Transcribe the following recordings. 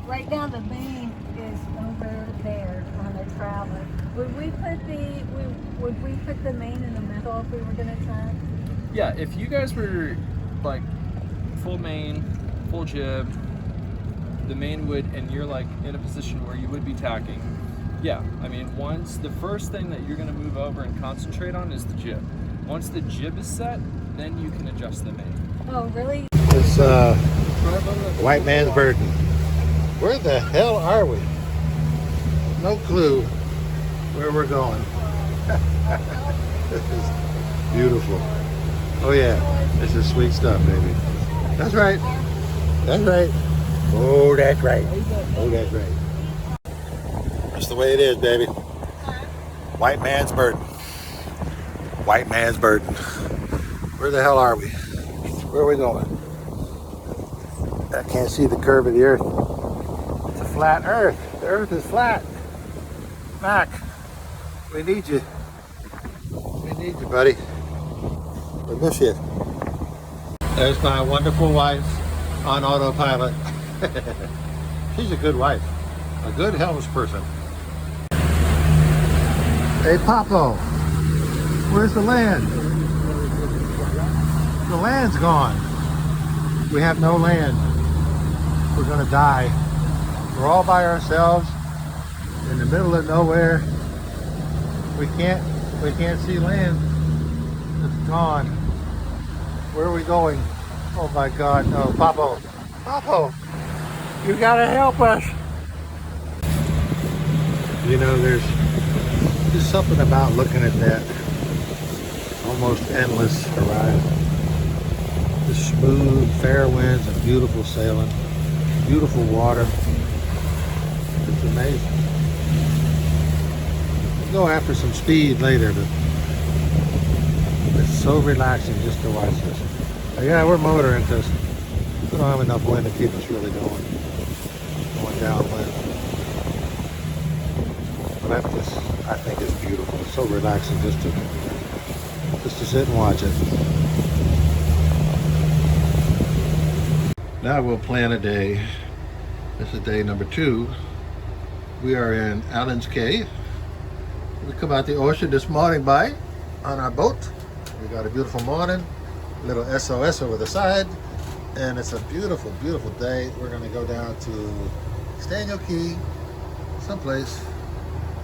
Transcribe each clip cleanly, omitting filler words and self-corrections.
right now the main is over there on the traveler. Would we put the main in the middle if we were gonna tack? Yeah, if you guys were like full main, full jib, the main would, and you're like in a position where you would be tacking. Yeah, I mean, once the first thing that you're gonna move over and concentrate on is the jib. Once the jib is set, then you can adjust the main. Oh, really? It's white man's burden. Where the hell are we? No clue where we're going. This is beautiful. Oh yeah, this is sweet stuff, baby. That's right. That's right. Oh, that's right. Oh, that's right. That's the way it is, baby. White man's burden. White man's burden. Where the hell are we? Where are we going? I can't see the curve of the earth. It's a flat earth. The earth is flat. Mac, we need you. We need you, buddy. We miss you. There's my wonderful wife on autopilot. She's a good wife. A good helmsperson. Hey, Papo. Where's the land? The land's gone. We have no land. We're gonna die. We're all by ourselves in the middle of nowhere. We can't see land. It's gone. Where are we going? Oh my God, no. Papo, Papo, you gotta help us. You know, there's just something about looking at that almost endless horizon. The smooth, fair winds and beautiful sailing, beautiful water. It's amazing. We'll go after some speed later, but it's so relaxing just to watch this. Yeah, we're motoring because we don't have enough wind to keep us really going downwind. But that just, I think it's beautiful. It's so relaxing just to sit and watch it. Now we'll plan a day. This is day number 2. We are in Allen's Cay. We come out the ocean this morning on our boat. We got a beautiful morning, a little SOS over the side, and it's a beautiful, beautiful day. We're gonna go down to Staniel Key, someplace,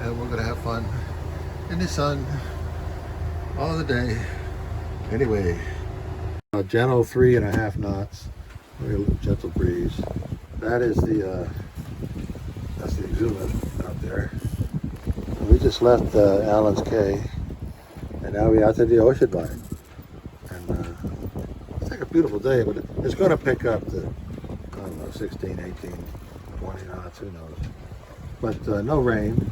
and we're gonna have fun in the sun all the day. Anyway, a gentle 3.5 knots. Real gentle breeze. That is that's the exuberant out there. We just left Allen's Cay, and now we're out to the ocean by. And it's like a beautiful day, but it's going to pick up to, I don't know, 16, 18, 20 knots, who knows. But no rain.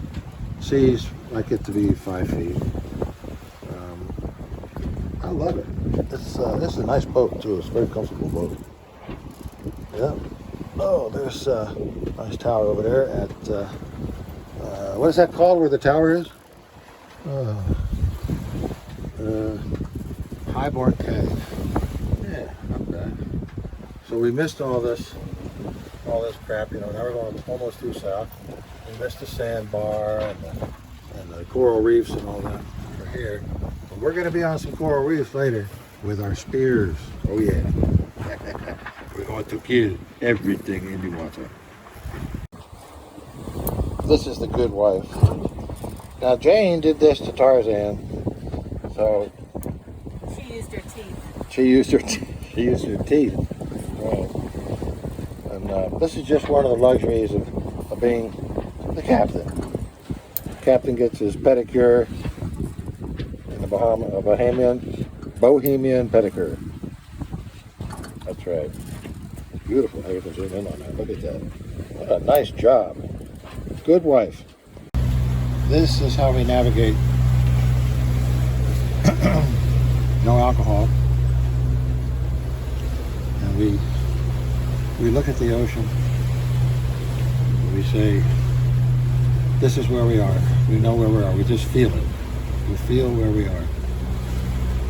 Seas like it to be 5 feet. I love it. This is a nice boat too. It's a very comfortable boat. Yeah. Oh, there's a nice tower over there at, what is that called where the tower is? Highborn Cay. Yeah, not bad. So we missed all this crap, you know, now we're going almost due south. We missed the sandbar and the coral reefs and all that for here. But we're going to be on some coral reefs later with our spears. Oh yeah. We're going to kill everything in the water. This is the good wife. Now Jane did this to Tarzan, so She used her teeth. she used her teeth. Right. And this is just one of the luxuries of being the captain. The captain gets his pedicure in the Bohemian pedicure. That's right. Beautiful. Now you can zoom in on that. Look at that. What a nice job. Good wife. This is how we navigate. No alcohol. And we look at the ocean. And we say, this is where we are. We know where we are. We just feel it. We feel where we are.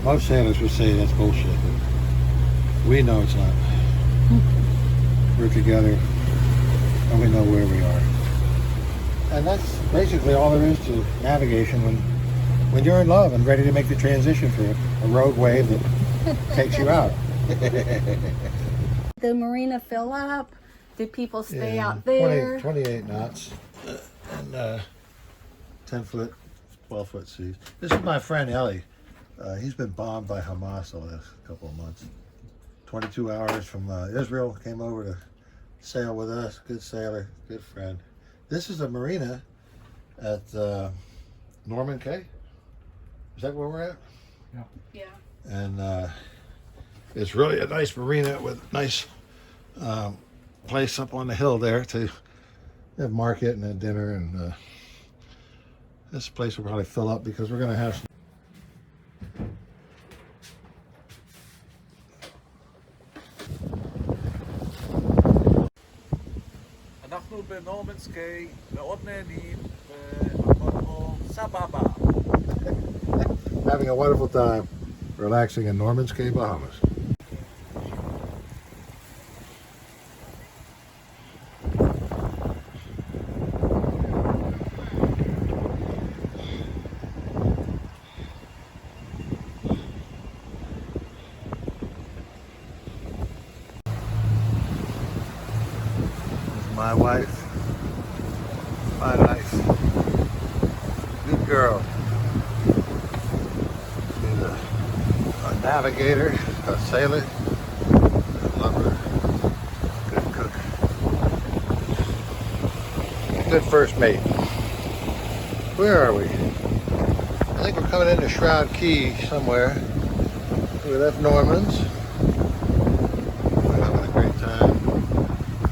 Most sailors would say that's bullshit, but we know it's not. We're together, and we know where we are. And that's basically all there is to navigation when you're in love and ready to make the transition for a rogue wave that takes you out. The marina fill up? Did people stay Yeah, out there? 28 knots and 10 foot, 12 foot seas. This is my friend Ellie. He's been bombed by Hamas the last couple of months. 22 hours from Israel, came over to sail with us. Good sailor, good friend. This is a marina at Norman Cay. Is that where we're at? Yeah. Yeah. And it's really a nice marina with nice place up on the hill there to have market and a dinner. And this place will probably fill up because we're going to have some. אנחנו בנורמנס קיי, מאוד נהנים, והכל פה סבבה. Having a wonderful time relaxing in Norman's Cay, Bahamas. My wife, my life, good girl. She's a navigator, a sailor, a lover, good cook, good first mate. Where are we? I think we're coming into Shroud Key somewhere. We left Norman's. We're having a great time.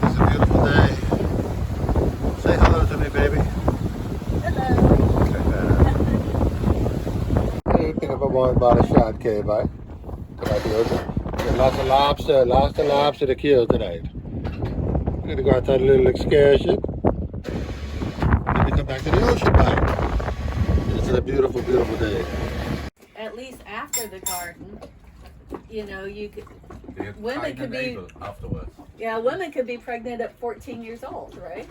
It's a beautiful day. Say hello to me, baby. What do you think about a shot, Kay, bye? Lots of lobster to kill tonight. We're gonna go out on a little excursion. Then we come back to the ocean, bye. This is a beautiful, beautiful day. At least after the garden, you know, you could. Women could be afterwards. Yeah, women could be pregnant at 14 years old, right?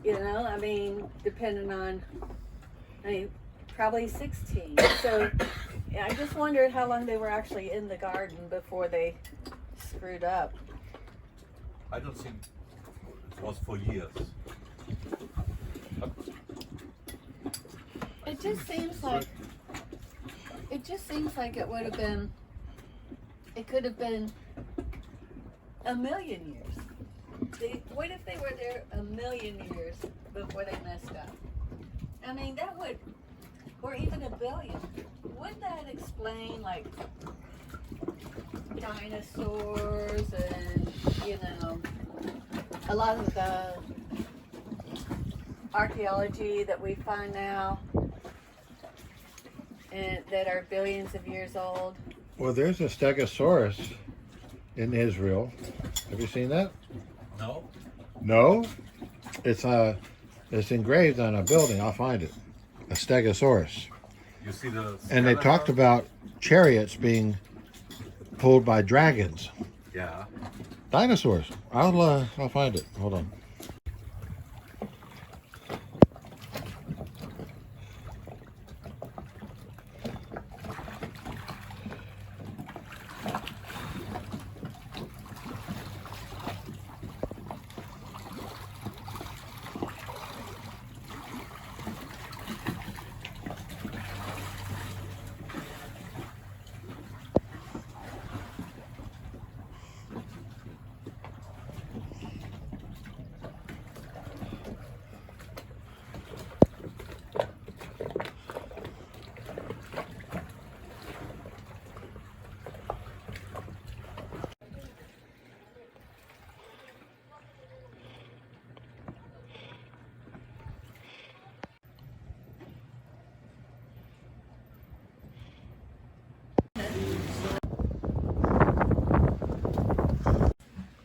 You know, I mean, depending on, probably 16. So, yeah, I just wondered how long they were actually in the garden before they screwed up. I don't think it was for years. It just seems like it would have been. It could have been a million years. What if they were there a million years before they messed up? I mean, that would, or even a billion. Wouldn't that explain, like, dinosaurs and, you know, a lot of the archaeology that we find now and that are billions of years old? Well, there's a stegosaurus in Israel. Have you seen that? No? No? It's engraved on a building. I'll find it. A stegosaurus. You see the And they talked about chariots being pulled by dragons. Yeah. Dinosaurs. I'll find it. Hold on.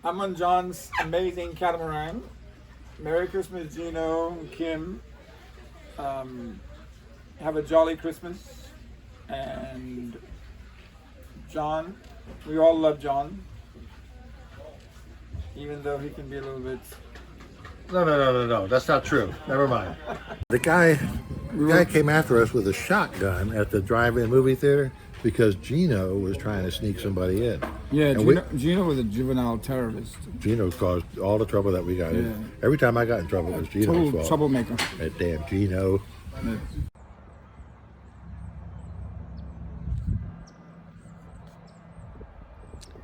I'm on John's amazing catamaran. Merry Christmas, Gino and Kim. Have a jolly Christmas. And John, we all love John, even though he can be a little bit No. That's not true. Never mind. The guy came after us with a shotgun at the drive-in movie theater because Gino was trying to sneak somebody in. Yeah, And Gino was a juvenile terrorist. Gino caused all the trouble that we got in. Yeah. Every time I got in trouble, it was Gino's Total fault. troublemaker. That damn Gino. Yeah.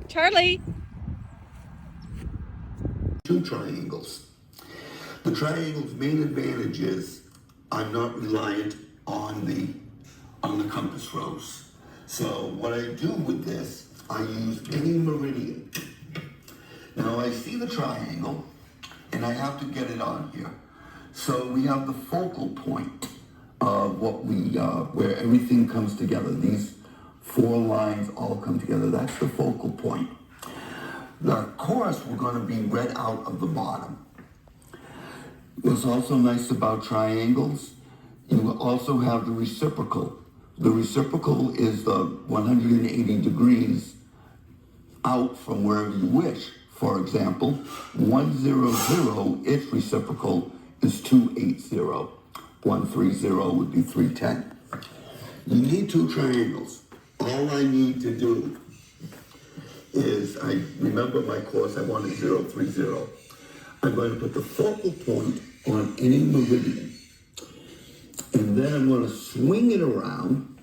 Charlie. Two triangles. The triangle's main advantage is I'm not reliant on the compass rose. So what I do with this, I use any meridian. Now I see the triangle and I have to get it on here. So we have the focal point of what we, where everything comes together. These four lines all come together. That's the focal point. Of course, we're going to be read out of the bottom. What's also nice about triangles, you will also have the reciprocal. The reciprocal is the 180 degrees out from wherever you wish. For example, 100, its reciprocal is 280. 130 would be 310. You need two triangles. All I need to do is, I remember my course, I wanted 030. I'm going to put the focal point on any meridian. And then I'm going to swing it around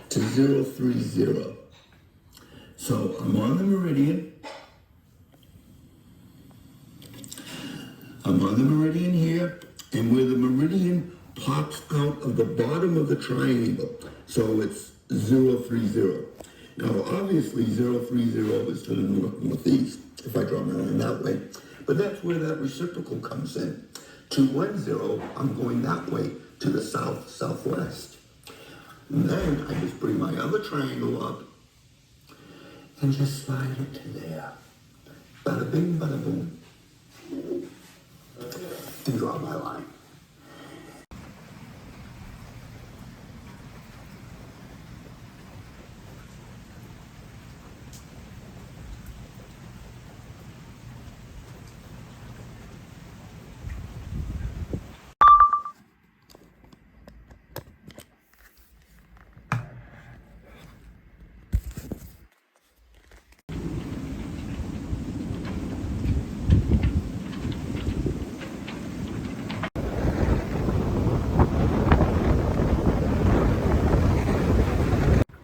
to 030. So I'm on the meridian. I'm on the meridian here, and where the meridian pops out of the bottom of the triangle. So it's 030. Now, obviously, 030 is to the northeast, if I draw my line that way. But that's where that reciprocal comes in. 210, I'm going that way to the southwest. And then I just bring my other triangle up and just slide it to there. Bada bing, bada boom. And draw my line.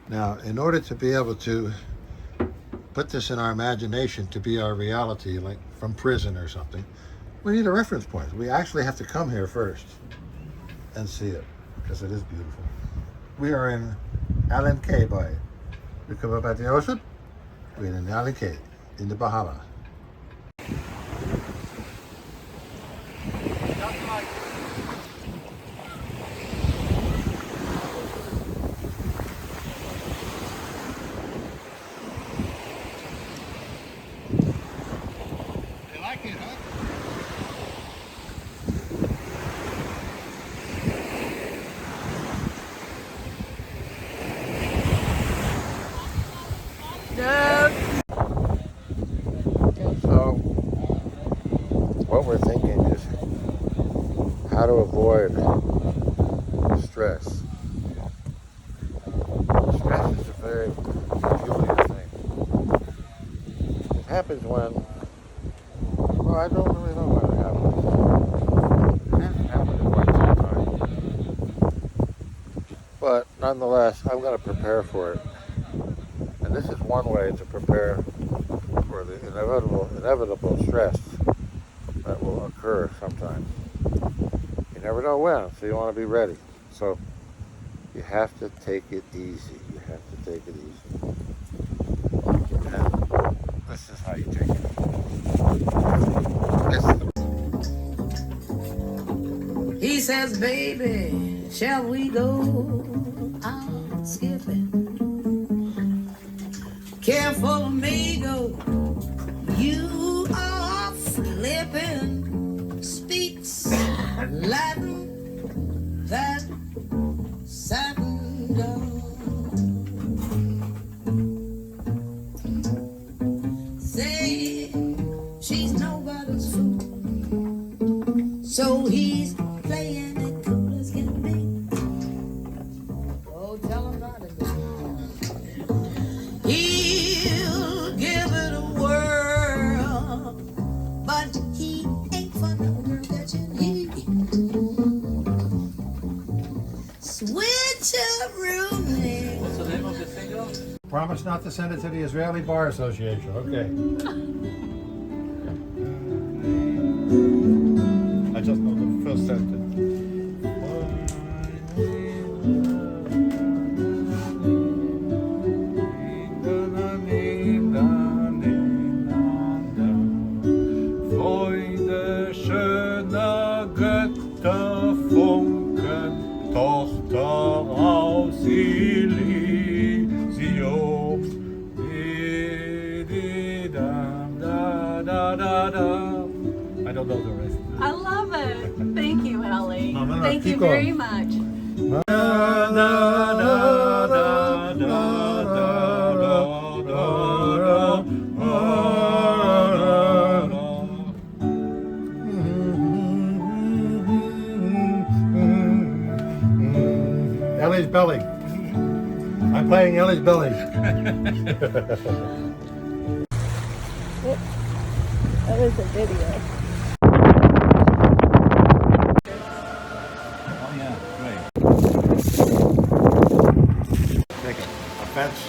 Now, in order to be able to put this in our imagination to be our reality, like from prison or something, we need a reference point. We actually have to come here first and see it, because it is beautiful. We are in Allen Cay Bay. We come up at the ocean. We're in Allen Cay, in the Bahamas. So, what we're thinking is how to avoid stress. Stress is a very peculiar thing. It happens when, well, I don't really know when it happens. It hasn't happened in quite some time. But nonetheless, I'm going to prepare for it. And this is one way to prepare for the inevitable stress that will occur sometimes. You never know when, so you want to be ready. So you have to take it easy. You have to take it easy. And this is how you take it. He says, baby, shall we go out skipping? Careful, amigo, you are flipping. Speaks Latin, that satin dog. Say she's nobody's fool. So he's playing it cool as can be. Oh, tell him not to do. He'll give it a whirl, but he ain't for no girl catching heat. Switch up rooming. What's the name of the single? Promise not to send it to the Israeli Bar Association. Okay. I just know the first sentence. Freude schöner Götterfunken, Tochter aus Elysium. I don't know the rest. I love it. Thank you, Ellie. No, Thank you keep going. very much. Ellie's Belly. I'm playing Ellie's Belly. That was a video. Oh yeah, great. Make a fence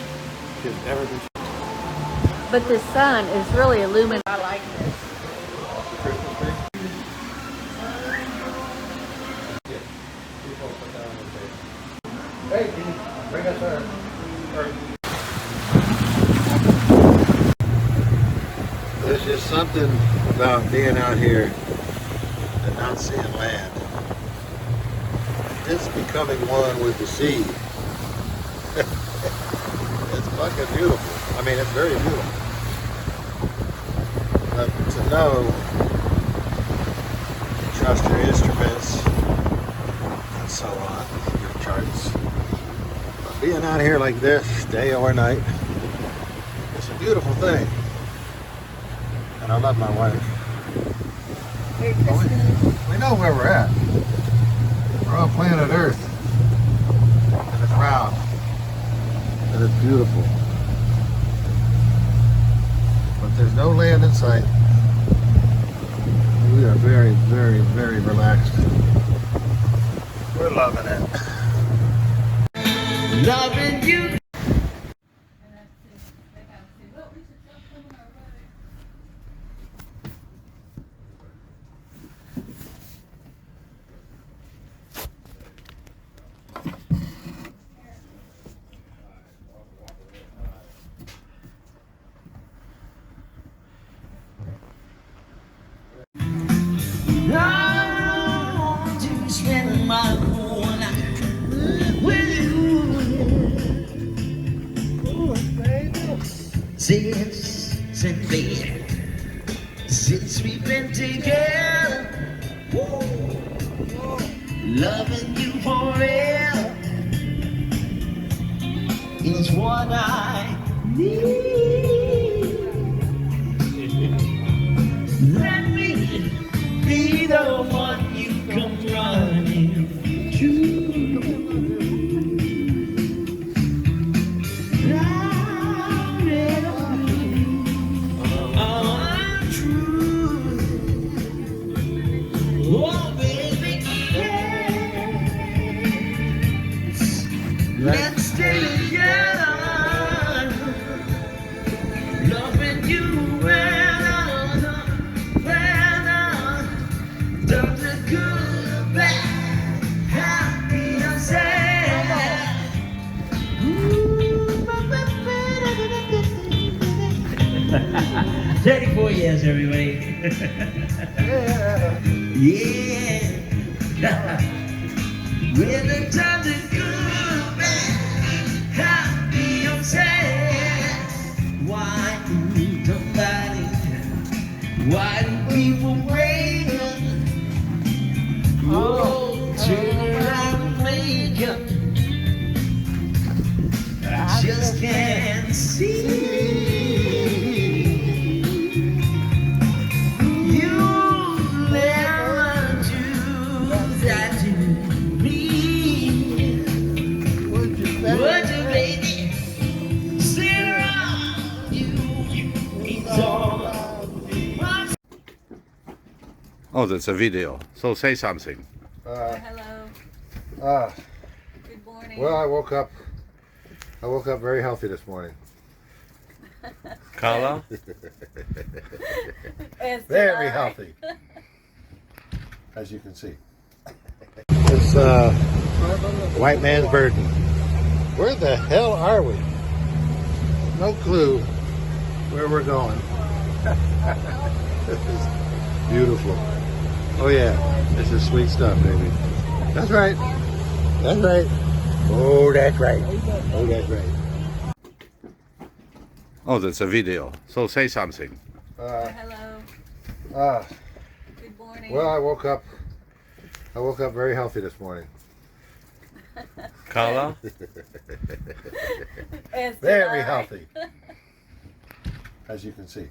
should never be. But the sun is really illuminating. I like this. Christmas tree. Hey, can you bring us our There's just something about being out here and not seeing land. It's becoming one with the sea. It's fucking beautiful. I mean, it's very beautiful. But to know, trust your instruments, and so on, your charts. But being out here like this, day or night, it's a beautiful thing. And I love my wife. Merry Christmas. We know where we're at. We're on planet Earth. And it's round. And it's beautiful. But there's no land in sight. We are very, very, very relaxed. We're loving it. Loving you. I want to spend my whole life with you. Since we've been together, loving you forever is what I need. Let me be the one you come running to. I'm true. Oh, baby, yes. Let's stay together. Loving you done the good, bad, happy and sad. 34 years, everybody. Yeah. When the times are good, bad, happy and sad. Why do somebody? Why do people wait? Oh, turn around and make up. I just can't see. You never to Oh, that's a video. So say something. Hello. Good morning. Well, I woke up very healthy this morning. Carla? As Very did I. healthy, as you can see. It's white man's burden. Where the hell are we? No clue where we're going. This is beautiful. Oh yeah, this is sweet stuff, baby. That's right. That's right. Oh, that's right. Oh, that's right. Oh, that's a video. So say something. Hello. Good morning. Well, I woke up very healthy this morning. Carla? As did Very I. healthy, as you can see.